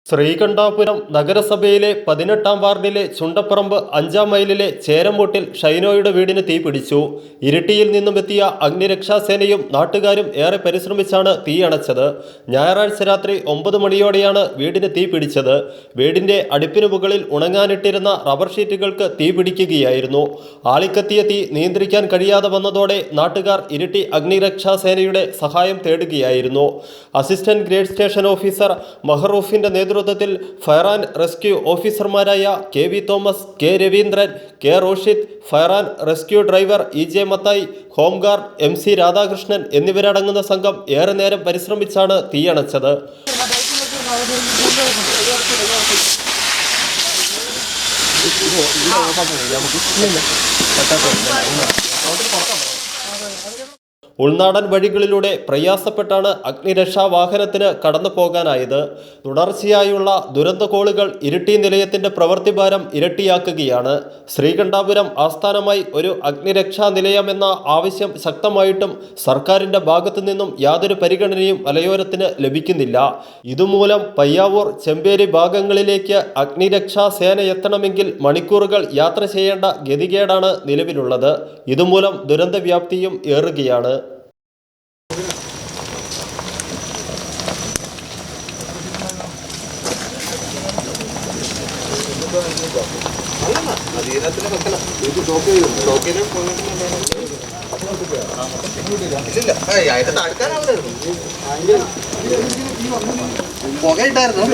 ശ്രീകണ്ഠാപുരം നഗരസഭയിലെ 18-ാം വാർഡിലെ ചുണ്ടപ്പറമ്പ് 5-ാം മൈലിലെ ചേരമ്പൂട്ടിൽ ഷൈനോയുടെ വീടിന് തീപിടിച്ചു. ഇരിട്ടിയിൽ നിന്നുമെത്തിയ അഗ്നിരക്ഷാസേനയും നാട്ടുകാരും ഏറെ പരിശ്രമിച്ചാണ് തീയണച്ചത്. ഞായറാഴ്ച രാത്രി 9 മണിയോടെയാണ് വീടിന് തീപിടിച്ചത്. വീടിന്റെ അടുപ്പിനു മുകളിൽ ഉണങ്ങാനിട്ടിരുന്ന റബ്ബർ ഷീറ്റുകൾക്ക് തീപിടിക്കുകയായിരുന്നു. ആളിക്കത്തിയ തീ നിയന്ത്രിക്കാൻ കഴിയാതെ വന്നതോടെ നാട്ടുകാർ ഇരിട്ടി അഗ്നിരക്ഷാസേനയുടെ സഹായം തേടുകയായിരുന്നു. അസിസ്റ്റന്റ് ഗ്രേഡ് സ്റ്റേഷൻ ഓഫീസർ മഹറൂഫിന്റെ നേതൃത്വത്തിൽ ഫയർ ആൻഡ് റെസ്ക്യൂ ഓഫീസർമാരായ KV Thomas, K Raveendran, K Roshith, fire and rescue driver EJ Mathai, home guard MC Radhakrishnan എന്നിവരടങ്ങുന്ന സംഘം ഏറെ നേരം പരിശ്രമിച്ചാണ് തീയണച്ചത്. ഉൾനാടൻ വഴികളിലൂടെ പ്രയാസപ്പെട്ടാണ് അഗ്നിരക്ഷാ വാഹനത്തിന് കടന്നു പോകാനായത്. തുടർച്ചയായുള്ള ദുരന്ത കോളുകൾ ഇരിട്ടി നിലയത്തിന്റെ പ്രവൃത്തിഭാരം ഇരട്ടിയാക്കുകയാണ്. ശ്രീകണ്ഠാപുരം ആസ്ഥാനമായി ഒരു അഗ്നിരക്ഷാ നിലയമെന്ന ആവശ്യം ശക്തമായിട്ടും സർക്കാരിന്റെ ഭാഗത്തു നിന്നും യാതൊരു പരിഗണനയും മലയോരത്തിന് ലഭിക്കുന്നില്ല. ഇതുമൂലം പയ്യാവൂർ, ചെമ്പേരി ഭാഗങ്ങളിലേക്ക് അഗ്നിരക്ഷാ സേന എത്തണമെങ്കിൽ മണിക്കൂറുകൾ യാത്ര ചെയ്യേണ്ട ഗതികേടാണ് നിലവിലുള്ളത്. ഇതുമൂലം ദുരന്ത വ്യാപ്തിയും ഏറുകയാണ്. പുകയിട്ടായിരുന്നു.